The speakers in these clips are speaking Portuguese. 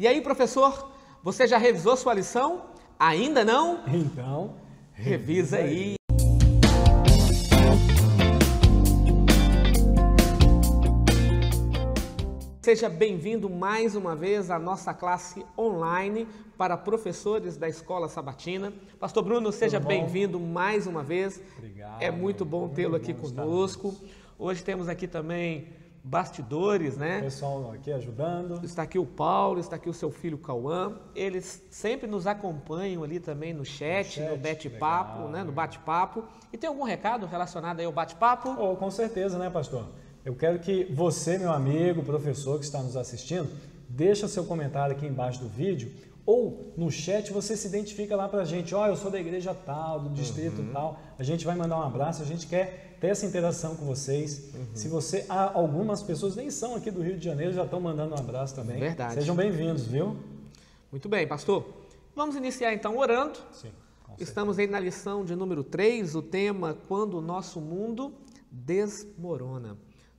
E aí, professor, você já revisou sua lição? Ainda não? Então, revisa aí. Seja bem-vindo mais uma vez à nossa classe online para professores da Escola Sabatina. Pastor Bruno, seja bem-vindo mais uma vez. Obrigado. É muito bom tê-lo aqui conosco. Hoje temos aqui também bastidores, né? O pessoal aqui ajudando. Está aqui o Paulo, está aqui o seu filho Cauã. Eles sempre nos acompanham ali também no chat, no bate-papo, né? No bate-papo. E tem algum recado relacionado aí ao bate-papo? Oh, com certeza, né, pastor? Eu quero que você, meu amigo, professor que está nos assistindo, deixa seu comentário aqui embaixo do vídeo ou no chat você se identifica lá pra gente. Ó, eu sou da igreja tal, do distrito tal. A gente vai mandar um abraço, a gente quer ter essa interação com vocês. Se você, algumas pessoas nem são aqui do Rio de Janeiro, já estão mandando um abraço também. Verdade. Sejam bem-vindos, viu? Muito bem, pastor. Vamos iniciar então orando. Sim, com certeza. Estamos aí na lição de número 3, o tema Quando o Nosso Mundo Desmorona.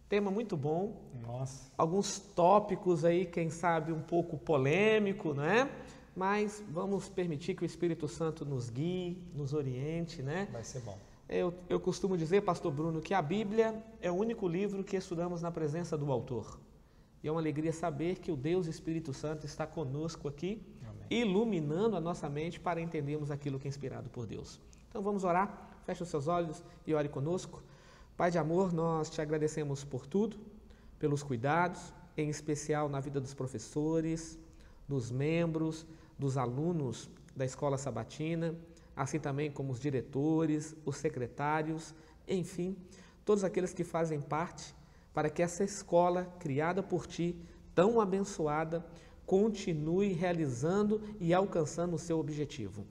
Tema muito bom. Nossa. Alguns tópicos aí, quem sabe, um pouco polêmico, né? Mas vamos permitir que o Espírito Santo nos guie, nos oriente, né? Vai ser bom. Eu costumo dizer, pastor Bruno, que a Bíblia é o único livro que estudamos na presença do autor. E é uma alegria saber que o Deus Espírito Santo está conosco aqui, Amém. Iluminando a nossa mente para entendermos aquilo que é inspirado por Deus. Então vamos orar, feche os seus olhos e ore conosco. Pai de amor, nós te agradecemos por tudo, pelos cuidados, em especial na vida dos professores, dos membros, dos alunos da Escola Sabatina, assim também como os diretores, os secretários, enfim, todos aqueles que fazem parte para que essa escola criada por ti, tão abençoada, continue realizando e alcançando o seu objetivo.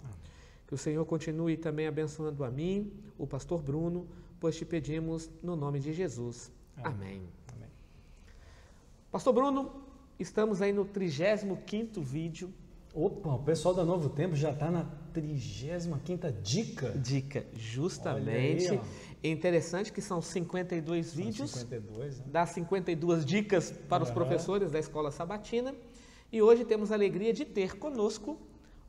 Que o Senhor continue também abençoando a mim, o pastor Bruno, pois te pedimos no nome de Jesus. Amém. Amém. Pastor Bruno, estamos aí no 35º vídeo. Opa, o pessoal da Novo Tempo já está na 35ª dica. Dica, justamente. Olha aí, É interessante que são 52 vídeos, 52, né? das 52 dicas para os professores da Escola Sabatina. E hoje temos a alegria de ter conosco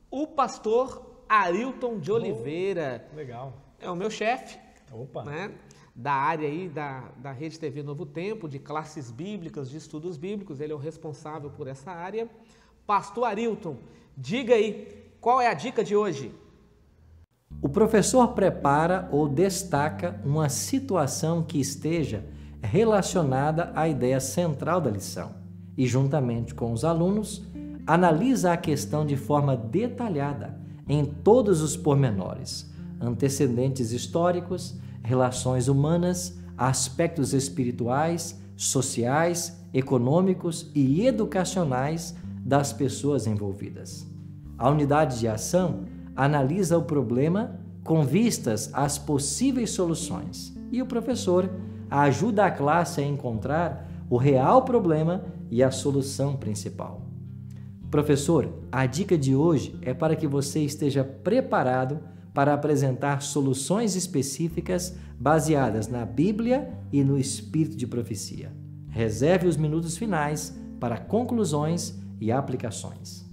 o pastor Arilton de Oliveira. Legal. É o meu chefe. Opa. Né, da área aí da Rede TV Novo Tempo, de classes bíblicas, de estudos bíblicos, ele é o responsável por essa área. Pastor Arilton, diga aí, qual é a dica de hoje? O professor prepara ou destaca uma situação que esteja relacionada à ideia central da lição e, juntamente com os alunos, analisa a questão de forma detalhada, em todos os pormenores, antecedentes históricos, relações humanas, aspectos espirituais, sociais, econômicos e educacionais das pessoas envolvidas. A unidade de ação analisa o problema com vistas às possíveis soluções e o professor ajuda a classe a encontrar o real problema e a solução principal. Professor, a dica de hoje é para que você esteja preparado para apresentar soluções específicas baseadas na Bíblia e no espírito de profecia. Reserve os minutos finais para conclusões e aplicações.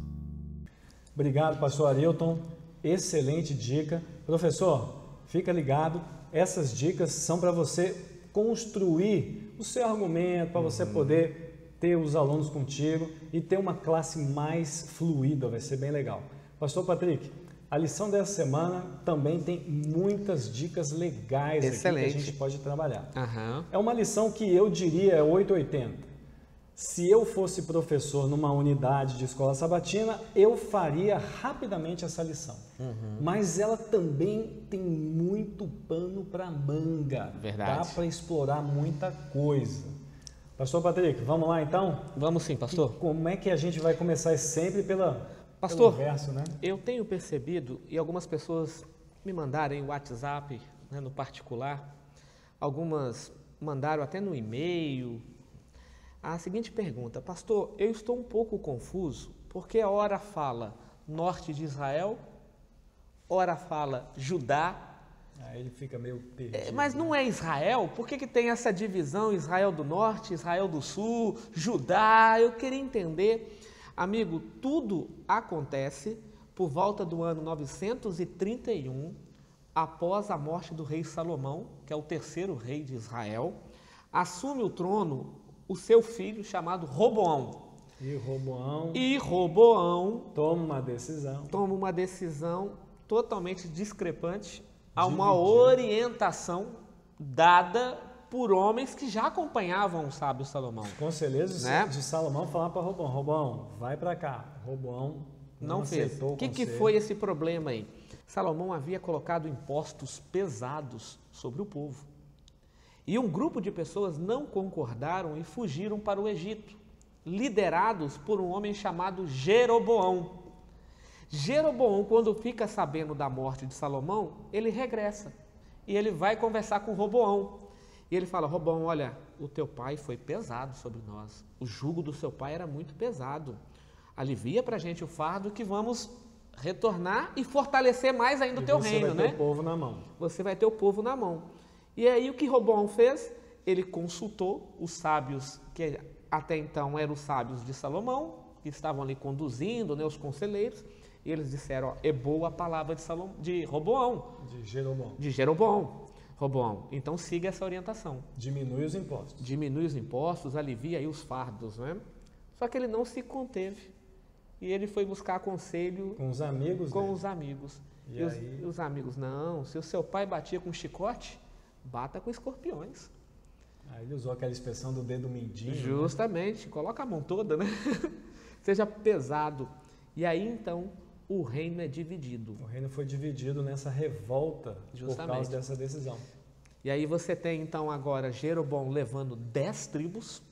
Obrigado, pastor Arilton. Excelente dica. Professor, fica ligado. Essas dicas são para você construir o seu argumento, para você poder ter os alunos contigo e ter uma classe mais fluida. Vai ser bem legal. Pastor Patrick, a lição dessa semana também tem muitas dicas legais aqui que a gente pode trabalhar. É uma lição que eu diria é 880. Se eu fosse professor numa unidade de escola sabatina, eu faria rapidamente essa lição. Mas ela também tem muito pano para manga. Verdade. Dá para explorar muita coisa. Pastor Patrick, vamos lá então? Vamos sim, pastor. Como é que a gente vai começar sempre pelo verso, né? Eu tenho percebido, e algumas pessoas me mandaram o WhatsApp, né, no particular, algumas mandaram até no e-mail, a seguinte pergunta: pastor, eu estou um pouco confuso, porque a hora fala norte de Israel, ora fala Judá. Aí ele fica meio perdido. Mas não é Israel? Por que tem essa divisão, Israel do norte, Israel do sul, Judá? Eu queria entender. Amigo, tudo acontece por volta do ano 931, após a morte do rei Salomão, que é o terceiro rei de Israel. Assume o trono o seu filho chamado Roboão. E Roboão toma uma decisão totalmente discrepante a uma orientação dada por homens que já acompanhavam o sábio Salomão. Os conselheiros, né, de Salomão falaram para Roboão: Roboão, vai para cá. Roboão não fez. O que foi esse problema aí? Salomão havia colocado impostos pesados sobre o povo. E um grupo de pessoas não concordaram e fugiram para o Egito, liderados por um homem chamado Jeroboão. Jeroboão, quando fica sabendo da morte de Salomão, ele regressa e ele vai conversar com Roboão. E ele fala: Roboão, olha, o teu pai foi pesado sobre nós, o jugo do seu pai era muito pesado, alivia para a gente o fardo que vamos retornar e fortalecer mais ainda o teu reino, né? Você vai ter o povo na mão. Você vai ter o povo na mão. E aí o que Roboão fez? Ele consultou os sábios, que até então eram os sábios de Salomão, que estavam ali conduzindo, né, os conselheiros, e eles disseram: ó, é boa a palavra de Roboão. De Jeroboão. Roboão, então siga essa orientação. Diminui os impostos. Diminui os impostos, alivia aí os fardos, né? Só que ele não se conteve. E ele foi buscar conselho com os amigos. Os amigos. E os amigos: não, se o seu pai batia com chicote, bata com escorpiões. Aí ele usou aquela expressão do dedo mindinho. Justamente, né? Coloca a mão toda, né? Seja pesado. E aí então o reino é dividido. O reino foi dividido nessa revolta. Justamente. Por causa dessa decisão. E aí você tem então agora Jeroboão levando 10 tribos.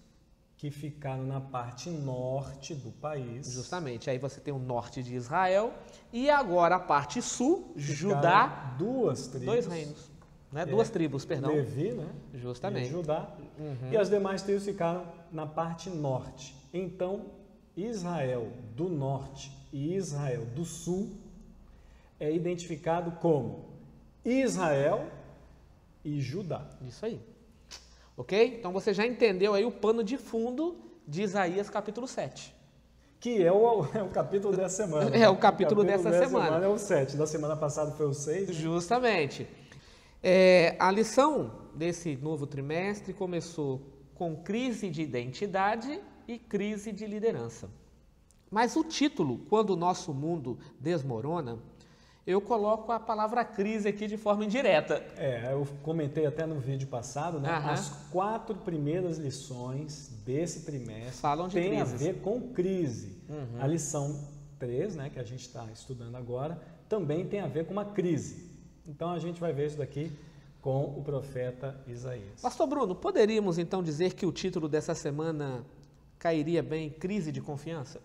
Que ficaram na parte norte do país. Justamente, aí você tem o norte de Israel e agora a parte sul, Judá. 2 tribos. 2 reinos. Né? 2 tribos, perdão. Levi, né? Justamente. E Judá. E as demais tribos ficaram na parte norte. Então, Israel do norte e Israel do sul é identificado como Israel e Judá. Isso aí. Ok? Então você já entendeu aí o pano de fundo de Isaías capítulo 7. Que é o capítulo dessa semana. É o capítulo dessa semana. É o 7. Da semana passada foi o 6. Justamente. A lição desse novo trimestre começou com crise de identidade e crise de liderança. Mas o título, quando o nosso mundo desmorona, eu coloco a palavra crise aqui de forma indireta. Eu comentei até no vídeo passado, né? As 4 primeiras lições desse trimestre falam de tem crises. A ver com crise. A lição 3, né, que a gente está estudando agora, também tem a ver com uma crise. Então a gente vai ver isso daqui com o profeta Isaías. Pastor Bruno, poderíamos então dizer que o título dessa semana cairia bem, crise de confiança?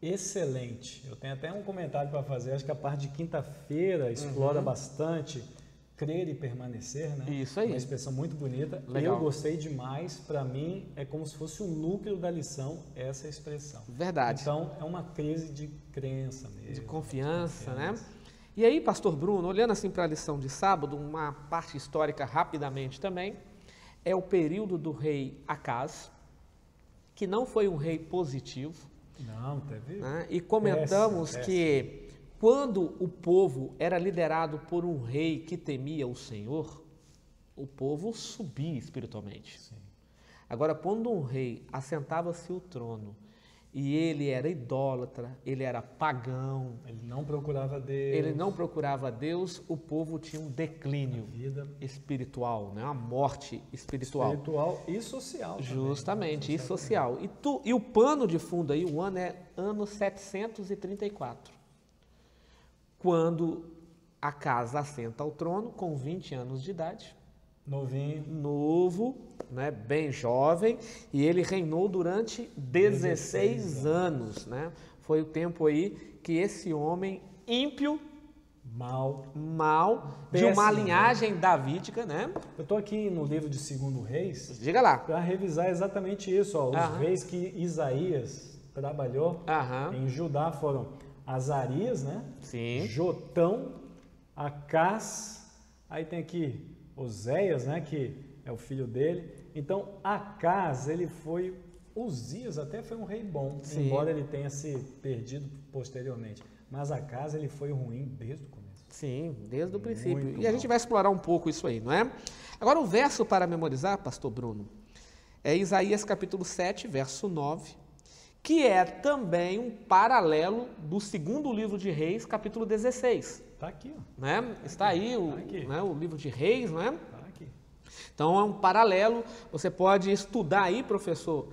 Excelente. Eu tenho até um comentário para fazer, acho que a parte de quinta-feira explora bastante crer e permanecer, né? Isso aí. Uma expressão muito bonita. Legal. Eu gostei demais, para mim é como se fosse o núcleo da lição essa expressão. Verdade. Então é uma crise de crença mesmo. De confiança, né? E aí, pastor Bruno, olhando assim para a lição de sábado, uma parte histórica rapidamente também, é o período do rei Acaz, que não foi um rei positivo. Não, teve. Né? E comentamos que quando o povo era liderado por um rei que temia o Senhor, o povo subia espiritualmente. Sim. Agora, quando um rei assentava-se o trono e ele era idólatra, ele era pagão, ele não procurava Deus, o povo tinha um declínio espiritual, né? Uma morte espiritual. Espiritual e social. Justamente, também, e social. E o pano de fundo aí, o ano é ano 734, quando Acaz assenta ao trono com 20 anos de idade. Novo, né, bem jovem, e ele reinou durante 16 anos, né? Foi o tempo aí que esse homem ímpio, mal, de uma linhagem davídica, né? Eu estou aqui no livro de 2 Reis. Diga lá. Para revisar exatamente isso, ó, os reis que Isaías trabalhou em Judá foram Azarias, né? Sim. Jotão, Acaz, aí tem aqui Oséias, né, que é o filho dele. Então, Acaz, ele foi Uzias até foi um rei bom, Sim. embora ele tenha se perdido posteriormente. Mas Acaz, ele foi ruim desde o começo. Sim, desde o princípio. Muito E a gente vai explorar um pouco isso aí, não é? Agora, o verso para memorizar, pastor Bruno, é Isaías capítulo 7, verso 9, que é também um paralelo do segundo livro de Reis, capítulo 16. Tá aqui, ó. Né? Está aí o, Tá aqui. né, o livro de Reis, não é? Tá aqui. Então é um paralelo, você pode estudar aí, professor,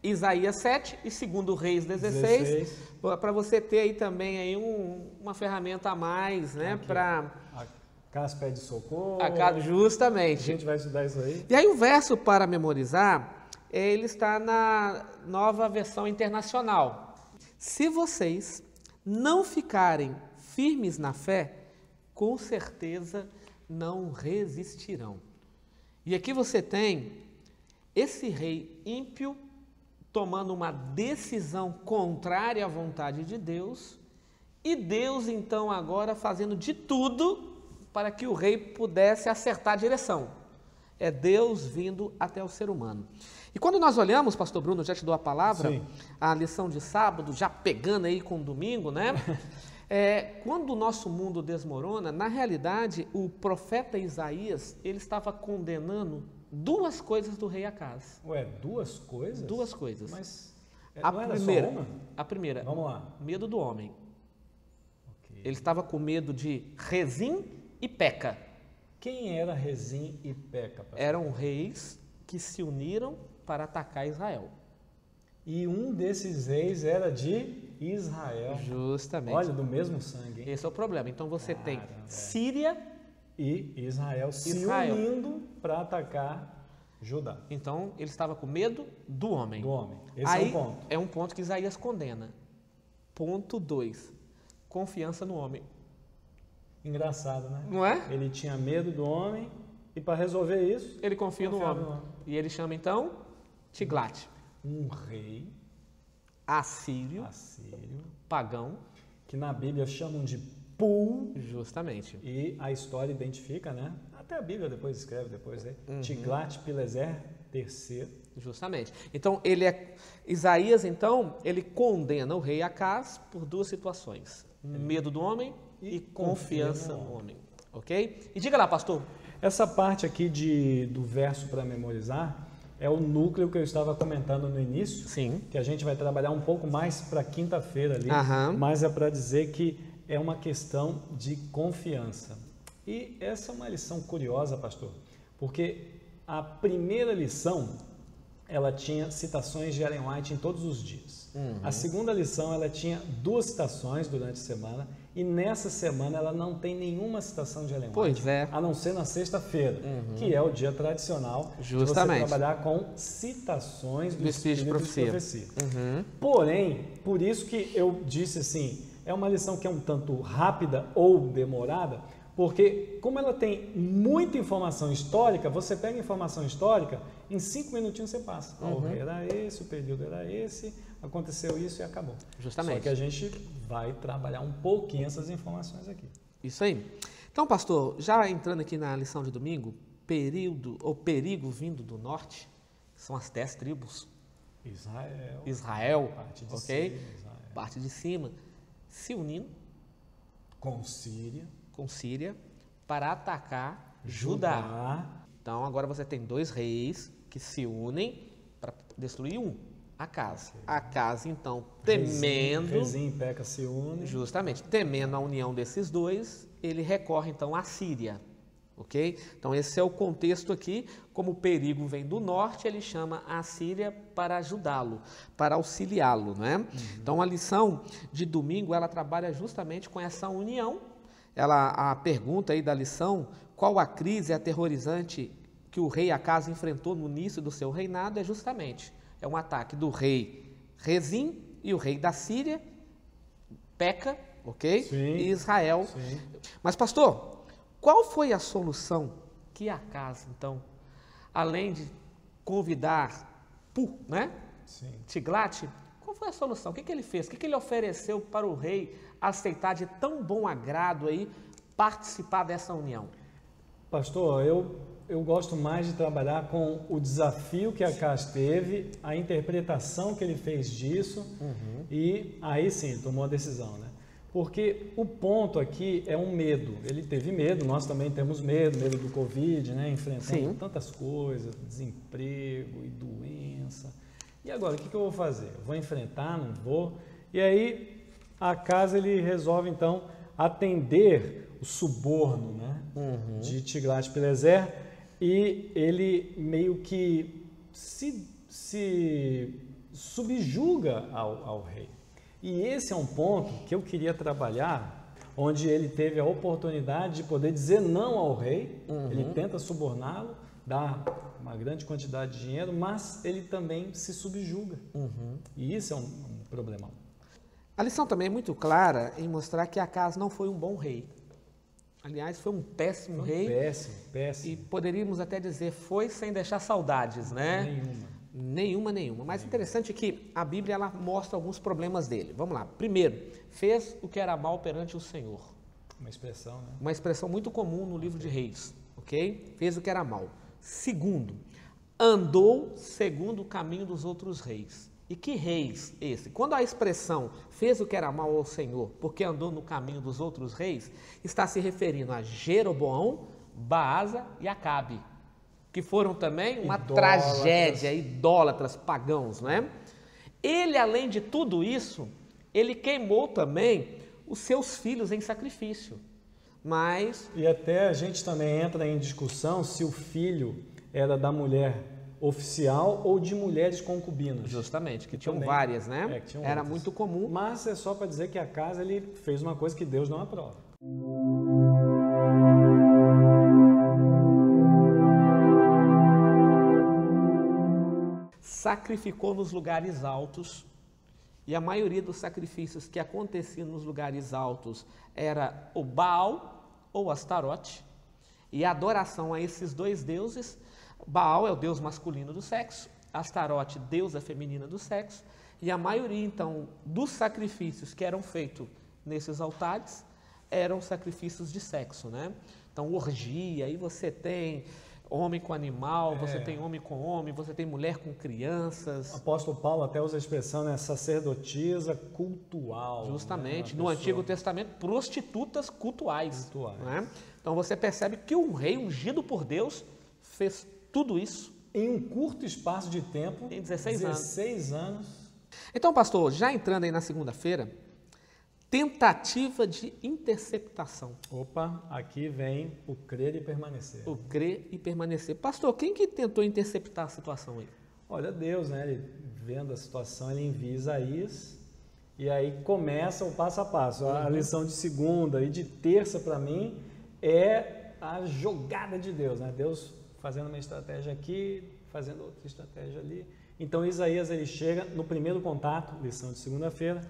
Isaías 7 e 2 Reis 16, para você ter aí também aí uma ferramenta a mais, né? Para Acaz pede socorro. justamente. A gente vai estudar isso aí. E aí o verso para memorizar, ele está na Nova Versão Internacional. Se vocês não ficarem firmes na fé, com certeza não resistirão. E aqui você tem esse rei ímpio tomando uma decisão contrária à vontade de Deus, e Deus então agora fazendo de tudo para que o rei pudesse acertar a direção. É Deus vindo até o ser humano. E quando nós olhamos, pastor Bruno, já te dou a palavra, Sim. a lição de sábado, já pegando aí com o domingo, né? Quando o nosso mundo desmorona, na realidade, o profeta Isaías, ele estava condenando duas coisas do rei Acaz. Ué, duas coisas? Duas coisas. Mas A não era primeira, só uma? a primeira, Vamos lá. medo do homem. Ok. Ele estava com medo de Rezim e Peca. Quem era Rezim e Peca? Pastor? Eram reis que se uniram para atacar Israel. E um desses reis era de Israel. Justamente. Olha, do mesmo sangue, hein? Esse é o problema. Então você tem Caramba, é. Síria, E Israel se Israel. unindo para atacar Judá, então ele estava com medo do homem. do homem. Esse Aí, é um ponto. é um ponto que Isaías condena. Ponto 2. Confiança no homem. Engraçado, né? Não é? Ele tinha medo do homem e para resolver isso, Ele confia no Confiava homem. no homem. E ele chama então Tiglat, um rei assírio, assírio, pagão, que na Bíblia chamam de Pul, justamente. e a história identifica, né? Até a Bíblia depois escreve depois aí. Uhum. Tiglat-Pileser III. Justamente. Então, Isaías, então, ele condena o rei Acaz por duas situações. Medo do homem e confiança confia no no homem. Ok? E diga lá, pastor. Essa parte aqui do verso para memorizar é o núcleo que eu estava comentando no início, Sim. que a gente vai trabalhar um pouco mais para quinta-feira ali, Aham. mas é para dizer que é uma questão de confiança. E essa é uma lição curiosa, pastor, porque a primeira lição, ela tinha citações de Ellen White em todos os dias. A segunda lição, ela tinha duas citações durante a semana, e nessa semana ela não tem nenhuma citação de Ellen White, Pois é. a não ser na sexta-feira, que é o dia tradicional Justamente. de você trabalhar com citações do Espírito de Profecia. Porém, por isso que eu disse assim, é uma lição que é um tanto rápida ou demorada, porque como ela tem muita informação histórica, você pega informação histórica, em 5 minutinhos você passa. O rei era esse, o período era esse, aconteceu isso e acabou. Justamente. Só que a gente vai trabalhar um pouquinho essas informações aqui. Isso aí. Então, pastor, já entrando aqui na lição de domingo, perigo vindo do norte, são as 10 tribos. Israel, parte de ok? cima, Israel. Parte de cima, se unindo Com Síria, com Síria para atacar Judá. Então, agora você tem dois reis que se unem para destruir um, Acaz. Acaz, então, temendo, Rezim e Peca se unem. justamente, temendo a união desses dois, ele recorre então à Síria, ok? Então, esse é o contexto aqui. Como o perigo vem do norte, ele chama a Síria para ajudá-lo, para auxiliá-lo, né? Então, a lição de domingo, ela trabalha justamente com essa união. A pergunta aí da lição, qual a crise aterrorizante que o rei Acaz enfrentou no início do seu reinado, é um ataque do rei Rezim e o rei da Síria, Peca, ok? Sim. E Israel. Sim. Mas, pastor, qual foi a solução que Acaz, então, além de convidar né? Sim. Tiglat, qual foi a solução? O que ele fez? O que ele ofereceu para o rei aceitar de tão bom agrado aí participar dessa união? Pastor, eu eu gosto mais de trabalhar com o desafio que Acaz teve, a interpretação que ele fez disso, e aí sim, tomou a decisão, né? Porque o ponto aqui é um medo. Ele teve medo, nós também temos medo do Covid, né? Enfrentando tantas coisas, desemprego e doença. E agora, o que eu vou fazer? Eu vou enfrentar, não vou? E aí, Acaz, ele resolve, então, atender o suborno, né? De Tiglat-Pileser, e ele meio que se subjuga ao rei. E esse é um ponto que eu queria trabalhar, onde ele teve a oportunidade de poder dizer não ao rei, ele tenta suborná-lo, dá uma grande quantidade de dinheiro, mas ele também se subjuga. E isso é um problemão. A lição também é muito clara em mostrar que Acaz não foi um bom rei. Aliás, foi um péssimo rei. Péssimo. E poderíamos até dizer, foi sem deixar saudades, né? Nenhuma. Mas interessante é que a Bíblia ela mostra alguns problemas dele. Vamos lá. Primeiro, fez o que era mal perante o Senhor. Uma expressão, né? Uma expressão muito comum no livro de Reis, ok? Fez o que era mal. Segundo, andou segundo o caminho dos outros reis. E que reis esse? Quando a expressão fez o que era mal ao Senhor, porque andou no caminho dos outros reis, está se referindo a Jeroboão, Baasa e Acabe, que foram também uma tragédia, idólatras, pagãos, né? Ele, além de tudo isso, ele queimou também os seus filhos em sacrifício. Mas... E até a gente também entra em discussão se o filho era da mulher oficial ou de mulheres concubinas. Justamente, que tinham também, várias, né? Era outras. muito comum. Mas é só para dizer que Acaz ele fez uma coisa que Deus não aprova. Sacrificou nos lugares altos, e a maioria dos sacrifícios que aconteciam nos lugares altos era o Baal ou Astarote, e a adoração a esses dois deuses. Baal é o deus masculino do sexo, Astarote, deusa feminina do sexo, e a maioria, então, dos sacrifícios que eram feitos nesses altares eram sacrifícios de sexo, né? Então, orgia, aí você tem homem com animal, você tem homem com homem, você tem mulher com crianças. O apóstolo Paulo até usa a expressão, né, sacerdotisa cultual. Justamente, né? no Antigo Testamento, prostitutas cultuais. Né? Então, você percebe que um rei ungido por Deus fez tudo isso em um curto espaço de tempo, em 16 anos. Então, pastor, já entrando aí na segunda-feira, tentativa de interceptação. Opa, aqui vem o crer e permanecer. O crer e permanecer. Pastor, quem que tentou interceptar a situação aí? Olha, Deus, né? Ele vendo a situação, ele envia Isaías e aí começa o passo a passo. A lição de segunda e de terça para mim é a jogada de Deus, né? Deus fazendo uma estratégia aqui, fazendo outra estratégia ali. Então, Isaías, ele chega no primeiro contato, lição de segunda-feira,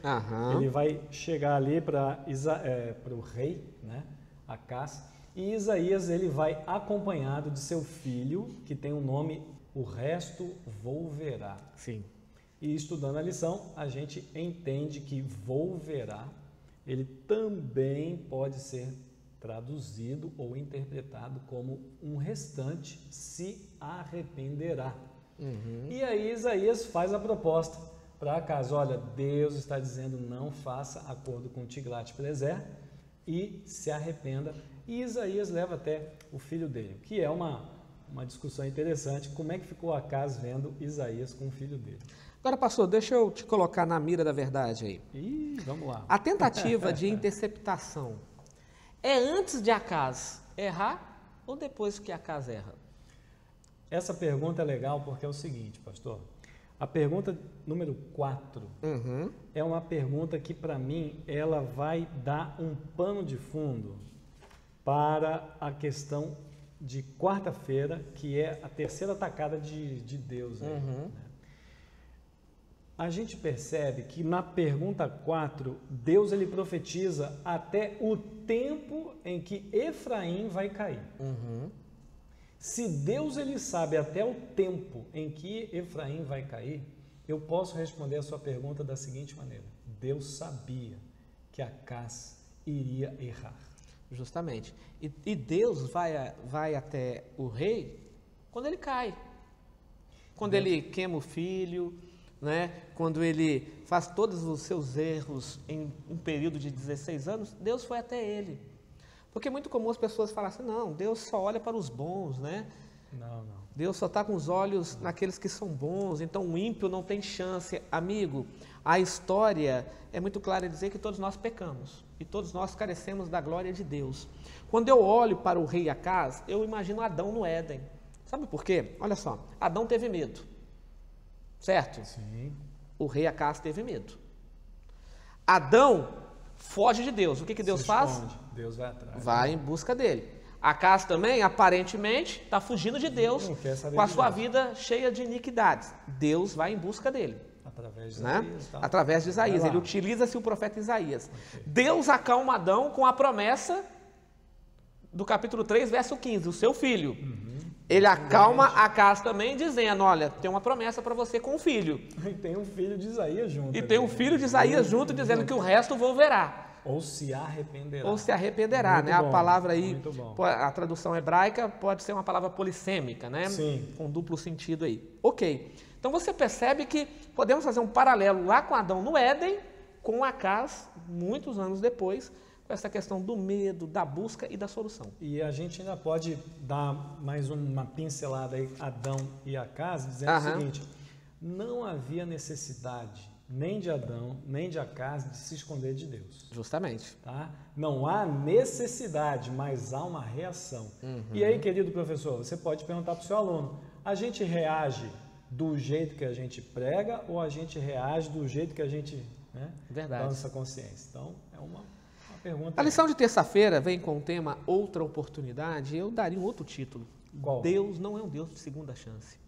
ele vai chegar ali para o rei, né, Acaz, e Isaías, ele vai acompanhado de seu filho, que tem o nome, o resto volverá. Sim. E estudando a lição, a gente entende que volverá, ele também pode ser traduzido ou interpretado como um restante se arrependerá. E aí Isaías faz a proposta para Acaz, olha, Deus está dizendo não faça acordo com Tiglat-Pileser e se arrependa. E Isaías leva até o filho dele, que é uma discussão interessante, como é que ficou Acaz vendo Isaías com o filho dele. Agora, pastor, deixa eu te colocar na mira da verdade aí. Vamos lá. A tentativa de interceptação é antes de Acaz errar ou depois que Acaz erra? Essa pergunta é legal porque é o seguinte, pastor. A pergunta número 4 é uma pergunta que, para mim, ela vai dar um pano de fundo para a questão de quarta-feira, que é a terceira tacada de Deus. Né? A gente percebe que na pergunta 4, Deus ele profetiza até o tempo em que Efraim vai cair. Se Deus ele sabe até o tempo em que Efraim vai cair, eu posso responder a sua pergunta da seguinte maneira: Deus sabia que Acaz iria errar. Justamente. E Deus vai até o rei quando ele cai. Quando ele queima o filho, né? Quando ele faz todos os seus erros em um período de 16 anos, Deus foi até ele. Porque é muito comum as pessoas falarem assim, não, Deus só olha para os bons, né? Não. Deus só está com os olhos naqueles que são bons, então o ímpio não tem chance. Amigo, a história é muito clara em dizer que todos nós pecamos e todos nós carecemos da glória de Deus. Quando eu olho para o rei Acaz, eu imagino Adão no Éden. Sabe por quê? Olha só, Adão teve medo, certo? Sim. O rei Acaz teve medo. Adão foge de Deus. O que Deus faz? Esconde. Deus vai atrás. Vai em busca dele. Acaz também, aparentemente, está fugindo de Deus com a sua vida cheia de iniquidades. Deus vai em busca dele. Através de Né? Isaías. Tá? Através de Isaías. Ele utiliza-se o profeta Isaías. Okay. Deus acalma Adão com a promessa do capítulo 3, verso 15, o seu filho. Ele acalma Acaz também, dizendo, olha, tem uma promessa para você com o filho. E tem um filho de Isaías junto. E tem um filho de Isaías junto, dizendo que o resto volverá. Ou se arrependerá. Ou se arrependerá, muito né? Bom, a palavra aí, a tradução hebraica pode ser uma palavra polissêmica, né? Sim. Com duplo sentido aí. Ok. Então você percebe que podemos fazer um paralelo lá com Adão no Éden, com Acaz, muitos anos depois, com essa questão do medo, da busca e da solução. E a gente ainda pode dar mais uma pincelada aí, Adão e Acaz, dizendo o seguinte, não havia necessidade nem de Adão, nem de Acaz de se esconder de Deus. Justamente. Tá? Não há necessidade, mas há uma reação. E aí, querido professor, você pode perguntar para o seu aluno, a gente reage do jeito que a gente prega ou a gente reage do jeito que a gente Verdade. Lança consciência? Então, é uma pergunta. A lição de terça-feira vem com o tema Outra Oportunidade. Eu daria um outro título. Qual? Deus não é um Deus de segunda chance.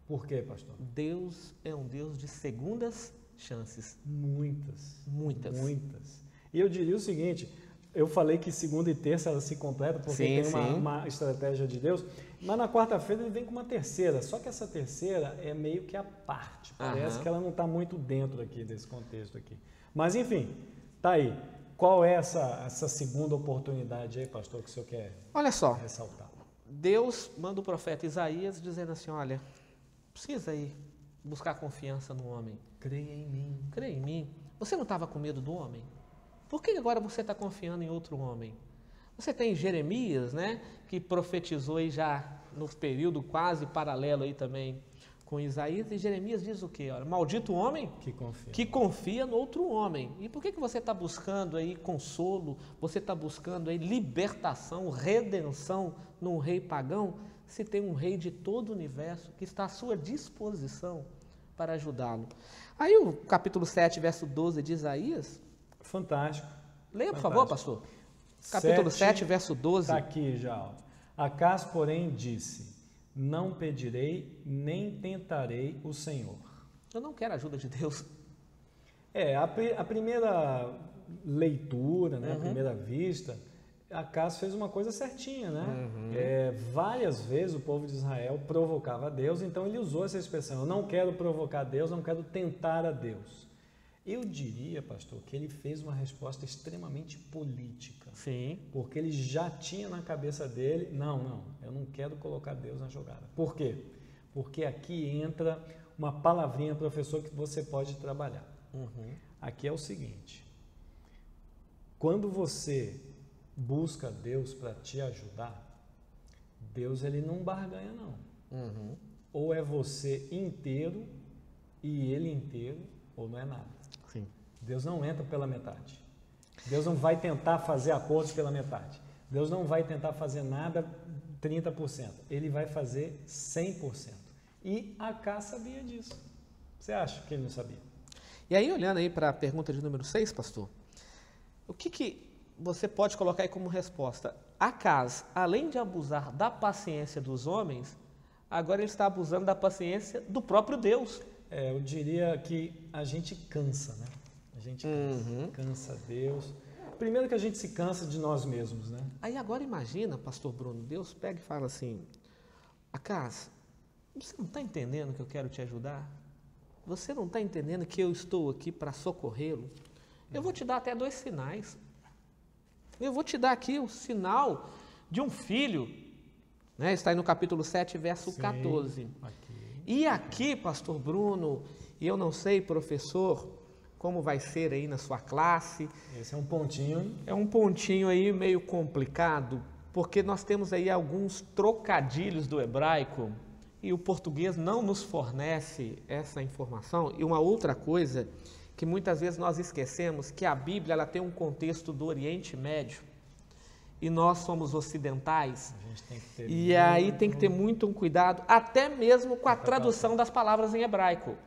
Por quê, pastor? Deus é um Deus de segundas chances. Muitas. Muitas. E eu diria o seguinte, eu falei que segunda e terça elas se completam porque tem uma estratégia de Deus, mas na quarta-feira ele vem com uma terceira, só que essa terceira é meio que a parte, parece que ela não está muito dentro aqui desse contexto aqui. Mas enfim, tá aí. Qual é essa segunda oportunidade aí, pastor, que o senhor quer ressaltar? Deus manda o profeta Isaías dizendo assim, olha, precisa aí buscar confiança no homem. Creia em mim. Creia em mim. Você não estava com medo do homem? Por que agora você está confiando em outro homem? Você tem Jeremias, né, que profetizou aí já no período quase paralelo aí também com Isaías, e Jeremias diz o quê? Olha, maldito o homem que confia no outro homem. E por que você está buscando aí consolo, você está buscando aí libertação, redenção num rei pagão, se tem um rei de todo o universo que está à sua disposição para ajudá-lo? Aí o capítulo 7, verso 12 de Isaías. Fantástico. Leia, por favor, pastor. Capítulo 7, verso 12. Está aqui já. Acaz, porém, disse, não pedirei, nem tentarei o Senhor. Eu não quero a ajuda de Deus. A primeira leitura, né, a primeira vista, Acaz fez uma coisa certinha, né? Várias vezes o povo de Israel provocava a Deus, então ele usou essa expressão, eu não quero provocar Deus, não quero tentar a Deus. Eu diria, pastor, que ele fez uma resposta extremamente política. Sim. Porque ele já tinha na cabeça dele, não, eu não quero colocar Deus na jogada. Por quê? Porque aqui entra uma palavrinha, professor, que você pode trabalhar. Aqui é o seguinte, quando você busca Deus para te ajudar, Deus ele não barganha não. Ou é você inteiro e ele inteiro, ou não é nada. Sim. Deus não entra pela metade. Deus não vai tentar fazer acordos pela metade. Deus não vai tentar fazer nada 30%. Ele vai fazer 100%. E Acaz sabia disso. Você acha que ele não sabia? E aí, olhando aí para a pergunta de número 6, pastor, o que você pode colocar aí como resposta? Acaz, além de abusar da paciência dos homens, agora ele está abusando da paciência do próprio Deus. Eu diria que a gente cansa, né? A gente cansa Deus. Primeiro que a gente se cansa de nós mesmos, né? Aí agora imagina, pastor Bruno, Deus pega e fala assim, Acaz, você não está entendendo que eu quero te ajudar? Você não está entendendo que eu estou aqui para socorrê-lo? Eu vou te dar até 2 sinais. Eu vou te dar aqui o sinal de um filho, né? Está aí no capítulo 7, verso 14. E aqui, pastor Bruno, e eu não sei, professor, como vai ser aí na sua classe. Esse é um pontinho. É um pontinho aí meio complicado, porque nós temos aí alguns trocadilhos do hebraico e o português não nos fornece essa informação. E uma outra coisa que muitas vezes nós esquecemos, que a Bíblia ela tem um contexto do Oriente Médio e nós somos ocidentais. A gente tem que ter e aí tem que ter muito um cuidado, até mesmo com a tradução das palavras em hebraico.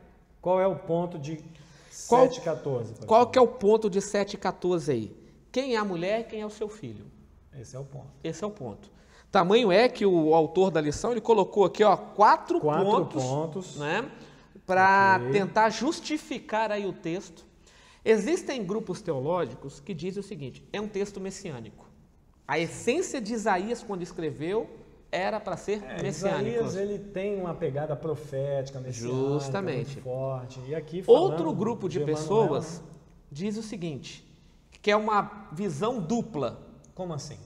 Qual é o ponto de 7,14? Qual que é o ponto de 7,14 aí? Quem é a mulher e quem é o seu filho? Esse é o ponto. Esse é o ponto. Tamanho é que o autor da lição ele colocou aqui, ó, quatro pontos, né, para tentar justificar aí o texto. Existem grupos teológicos que dizem o seguinte: é um texto messiânico. A essência de Isaías quando escreveu era para ser messiânico. Isaías ele tem uma pegada profética, messiânica, justamente, muito forte. E aqui outro grupo de pessoas diz o seguinte, que é uma visão dupla. Como assim?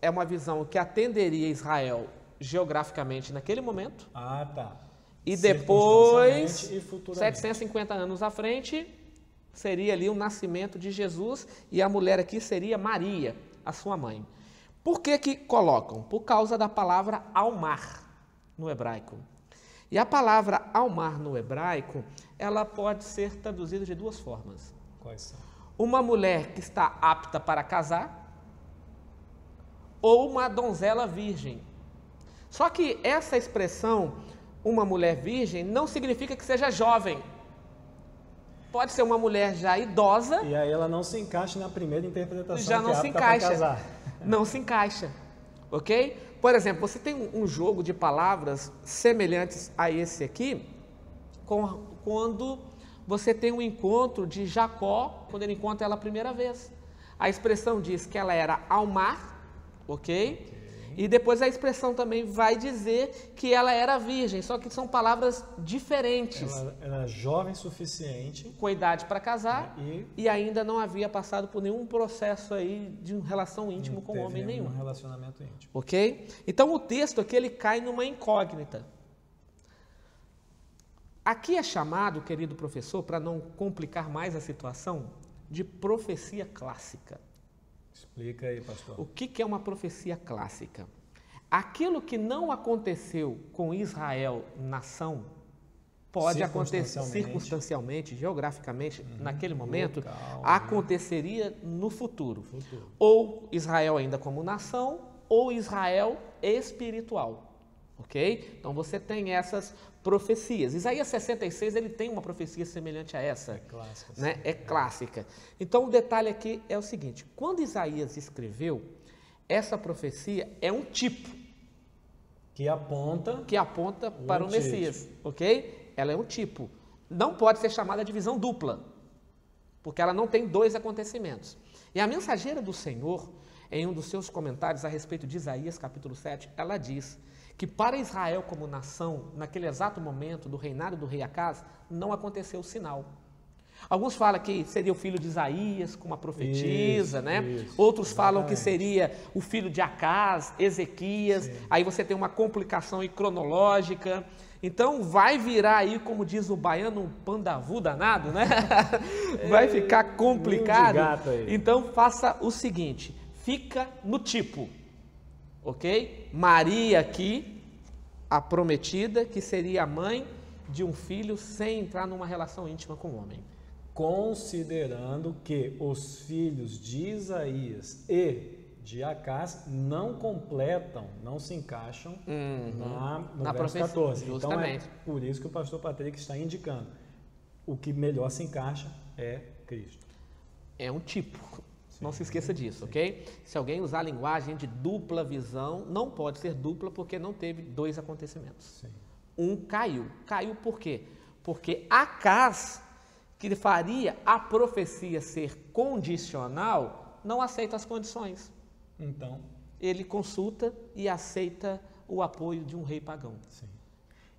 É uma visão que atenderia Israel geograficamente naquele momento. Ah, tá. E depois, e futuramente. 750 anos à frente, seria ali o nascimento de Jesus e a mulher aqui seria Maria, a sua mãe. Por que que colocam? Por causa da palavra almar no hebraico. E a palavra almar no hebraico, ela pode ser traduzida de duas formas. Quais são? Uma mulher que está apta para casar ou uma donzela virgem. Só que essa expressão, uma mulher virgem, não significa que seja jovem. Pode ser uma mulher já idosa. E aí ela não se encaixa na primeira interpretação. Já não se encaixa. Não se encaixa. Ok? Por exemplo, você tem um jogo de palavras semelhantes a esse aqui, quando você tem um encontro de Jacó, quando ele encontra ela a primeira vez. A expressão diz que ela era almar, ok? E depois a expressão também vai dizer que ela era virgem, só que são palavras diferentes. Ela era jovem suficiente. Com idade para casar e ainda não havia passado por nenhum processo aí de relação íntima com homem nenhum. Um relacionamento íntimo. Ok? Então o texto aqui ele cai numa incógnita. Aqui é chamado, querido professor, para não complicar mais a situação, de profecia clássica. Explica aí, pastor. O que é uma profecia clássica? Aquilo que não aconteceu com Israel, nação, pode acontecer circunstancialmente, geograficamente, naquele momento, local, aconteceria no futuro. Ou Israel ainda como nação, ou Israel espiritual. Ok? Então você tem essas profecias. Isaías 66 ele tem uma profecia semelhante a essa. É clássica. Né? É clássica. Então o detalhe aqui é o seguinte: quando Isaías escreveu, essa profecia é um tipo que aponta para o Messias. Ok? Ela é um tipo. Não pode ser chamada de visão dupla, porque ela não tem dois acontecimentos. E a mensageira do Senhor, em um dos seus comentários a respeito de Isaías capítulo 7, ela diz que para Israel como nação, naquele exato momento do reinado do rei Acaz, não aconteceu o sinal. Alguns falam que seria o filho de Isaías, como a profetisa, Outros falam que seria o filho de Acaz, Ezequias. Sim. Aí você tem uma complicação aí cronológica. Então vai virar aí, como diz o baiano, um pandavu danado, né? Vai ficar complicado. Então faça o seguinte, fica no tipo. Ok? Maria aqui, a prometida, que seria a mãe de um filho sem entrar numa relação íntima com o homem. Considerando que os filhos de Isaías e de Acaz não completam, não se encaixam no verso 14. Justamente. Então é por isso que o pastor Patrick está indicando. O que melhor se encaixa é Cristo. É um tipo. Não se esqueça disso, ok? Se alguém usar a linguagem de dupla visão, não pode ser dupla porque não teve dois acontecimentos. Sim. Um caiu. Caiu por quê? Porque Acaz, que faria a profecia ser condicional, não aceita as condições. Então, ele consulta e aceita o apoio de um rei pagão. Sim.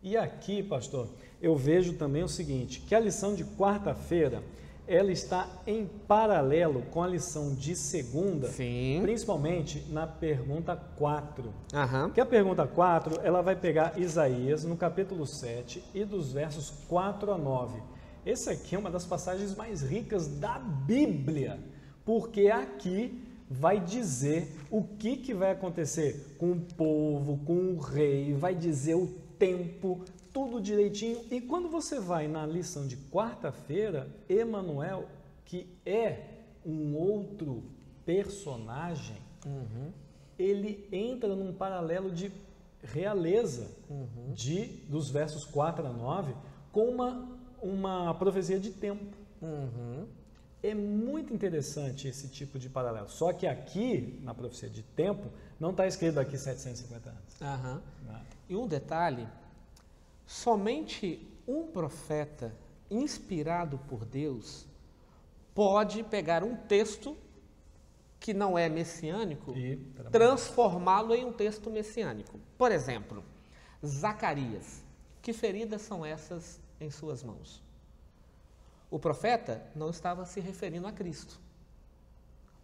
E aqui, pastor, eu vejo também o seguinte, que a lição de quarta-feira, ela está em paralelo com a lição de segunda, Sim. principalmente na pergunta 4. Aham. Que a pergunta 4, ela vai pegar Isaías no capítulo 7 e dos versos 4 a 9. Essa aqui é uma das passagens mais ricas da Bíblia, porque aqui vai dizer o que vai acontecer com o povo, com o rei, vai dizer o tempo, tudo direitinho. E quando você vai na lição de quarta-feira, Emanuel, que é um outro personagem, ele entra num paralelo de realeza dos versos 4 a 9 com uma profecia de tempo. É muito interessante esse tipo de paralelo. Só que aqui, na profecia de tempo, não está escrito aqui 750 anos. Não. E um detalhe, somente um profeta inspirado por Deus pode pegar um texto que não é messiânico e transformá-lo em um texto messiânico. Por exemplo, Zacarias. Que feridas são essas em suas mãos? O profeta não estava se referindo a Cristo.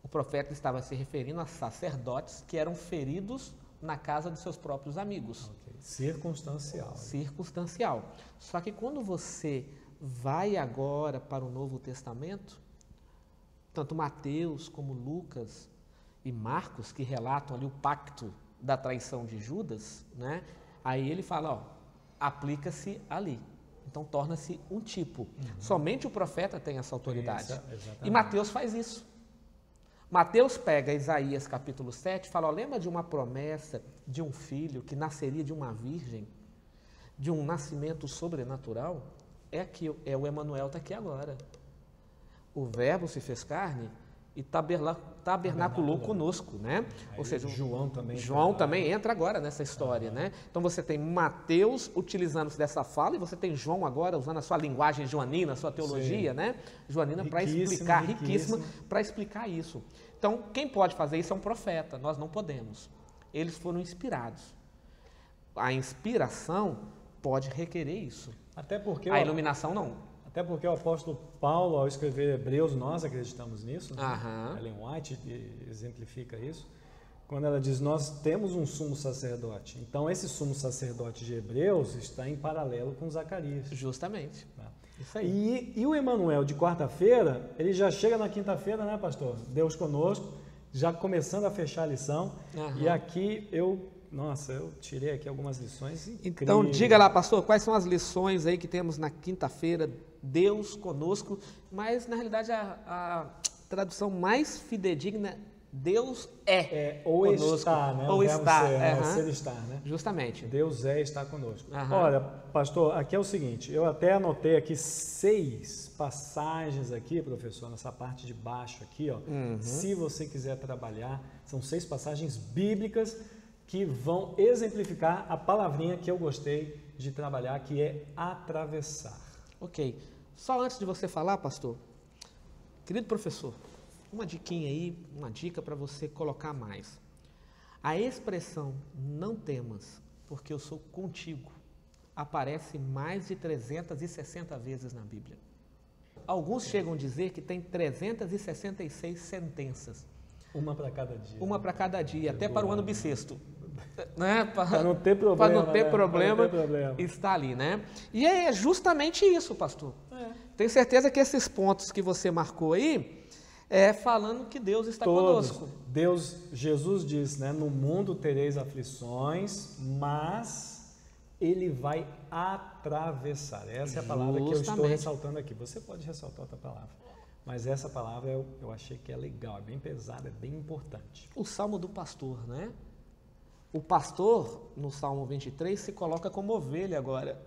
O profeta estava se referindo a sacerdotes que eram feridos na casa de seus próprios amigos. Okay. Circunstancial. Circunstancial. Só que quando você vai agora para o Novo Testamento, tanto Mateus como Lucas e Marcos, que relatam ali o pacto da traição de Judas, né? Aí ele fala, ó, aplica-se ali. Então torna-se um tipo. Somente o profeta tem essa autoridade. E Mateus faz isso. Mateus pega Isaías capítulo 7 e fala, ó, lembra de uma promessa de um filho que nasceria de uma virgem, de um nascimento sobrenatural? É aqui, é o Emanuel está aqui agora. O verbo se fez carne e tabernaculou conosco, né? Ou seja, João também entra agora nessa história, né? Então você tem Mateus utilizando-se dessa fala e você tem João agora usando a sua linguagem joanina, a sua teologia, né? Joanina para explicar, riquíssima, para explicar isso. Então, quem pode fazer isso é um profeta, nós não podemos. Eles foram inspirados. A inspiração pode requerer isso. Até porque a iluminação não. Até porque o apóstolo Paulo, ao escrever Hebreus, nós acreditamos nisso, né? Ellen White exemplifica isso, quando ela diz, nós temos um sumo sacerdote. Então, esse sumo sacerdote de Hebreus está em paralelo com Zacarias. Justamente. Tá? Isso aí. E o Emanuel de quarta-feira, ele já chega na quinta-feira, né, pastor? Deus conosco, já começando a fechar a lição. E aqui eu tirei aqui algumas lições incríveis. Então, diga lá, pastor, quais são as lições aí que temos na quinta-feira? Deus conosco, mas na realidade a tradução mais fidedigna, Deus ou conosco. Está, né? Ou está. Ser estar, né? Justamente. Deus está conosco. Olha, pastor, aqui é o seguinte, eu até anotei aqui 6 passagens aqui, professor, nessa parte de baixo aqui, ó. Se você quiser trabalhar, são 6 passagens bíblicas que vão exemplificar a palavrinha que eu gostei de trabalhar, que é atravessar. Ok. Só antes de você falar, pastor, querido professor, uma diquinha aí, uma dica para você colocar mais. A expressão não temas, porque eu sou contigo, aparece mais de 360 vezes na Bíblia. Alguns chegam a dizer que tem 366 sentenças. Uma para cada dia. Uma para cada dia, até para o ano bissexto. Né? Para não ter problema. Para não ter problema, está ali, né? E é justamente isso, pastor. Tenho certeza que esses pontos que você marcou aí, falando que Deus está conosco. Jesus diz, né? No mundo tereis aflições, mas Ele vai atravessar. Essa é a palavra que eu estou ressaltando aqui. Você pode ressaltar outra palavra. Mas essa palavra eu achei que é legal, é bem pesada, é bem importante. O Salmo do Pastor, né? O pastor, no Salmo 23, se coloca como ovelha agora.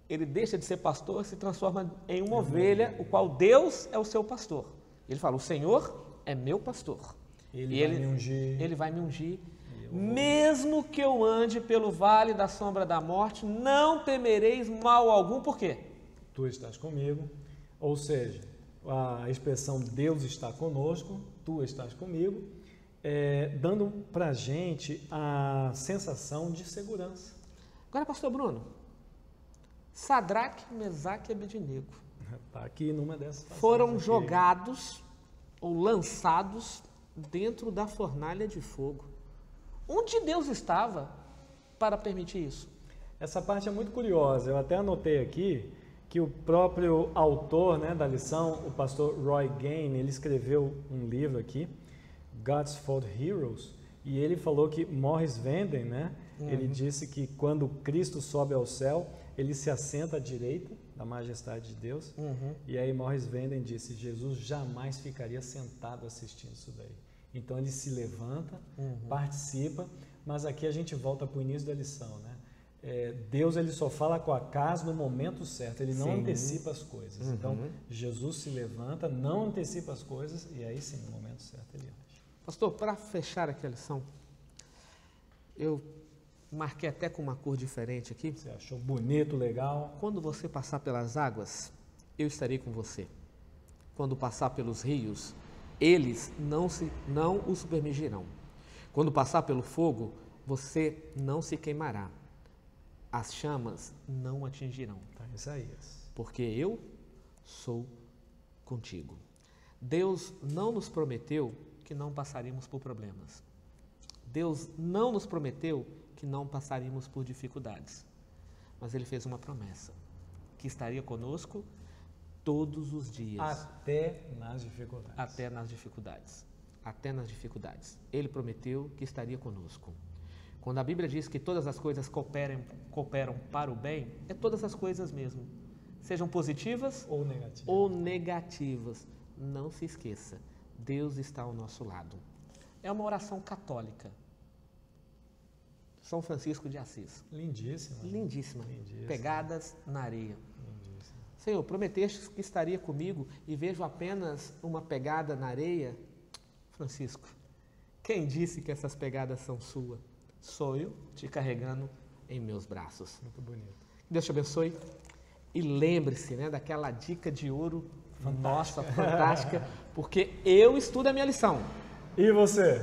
Ele deixa de ser pastor, se transforma em uma ovelha, o qual Deus é o seu pastor. Ele fala, o Senhor é meu pastor. Ele vai me ungir. Mesmo que eu ande pelo vale da sombra da morte, não temereis mal algum. Por quê? Tu estás comigo. Ou seja, a expressão Deus está conosco, tu estás comigo, dando para a gente a sensação de segurança. Agora, pastor Bruno, Sadraque, Mesaque e Abednego. Está aqui numa dessas passagens foram aqui. jogados ou lançados dentro da fornalha de fogo. Onde Deus estava para permitir isso? Essa parte é muito curiosa. Eu até anotei aqui que o próprio autor, né, da lição, o pastor Roy Gain, ele escreveu um livro aqui, God's Fault Heroes, e ele falou que Morris Vanden, né, ele disse que quando Cristo sobe ao céu, ele se assenta à direita da majestade de Deus. E aí Morris Vanden disse, Jesus jamais ficaria sentado assistindo isso daí. Então ele se levanta, participa, mas aqui a gente volta para o início da lição, né? Deus ele só fala com a casa no momento certo, ele não antecipa as coisas. Então Jesus se levanta, não antecipa as coisas e aí sim, no momento certo ele age. Pastor, para fechar aqui a lição, eu marquei até com uma cor diferente aqui. Você achou bonito, legal? Quando você passar pelas águas, eu estarei com você. Quando passar pelos rios, eles não o submergirão. Quando passar pelo fogo, você não se queimará. As chamas não atingirão. Tá, Isaías. Porque eu sou contigo. Deus não nos prometeu que não passaríamos por problemas. Deus não nos prometeu que não passaríamos por dificuldades. Mas Ele fez uma promessa, que estaria conosco todos os dias. Até nas dificuldades. Até nas dificuldades. Até nas dificuldades. Ele prometeu que estaria conosco. Quando a Bíblia diz que todas as coisas cooperam para o bem, é todas as coisas mesmo. Sejam positivas ou negativas. Não se esqueça, Deus está ao nosso lado. É uma oração católica. São Francisco de Assis. Lindíssima. Lindíssima. Lindíssima. Pegadas na areia. Lindíssima. Senhor, prometeste que estaria comigo e vejo apenas uma pegada na areia. Francisco, quem disse que essas pegadas são suas? Sou eu te carregando em meus braços. Muito bonito. Deus te abençoe. E lembre-se, né, daquela dica de ouro Fantástica. nossa, fantástica, porque eu estudo a minha lição. E você?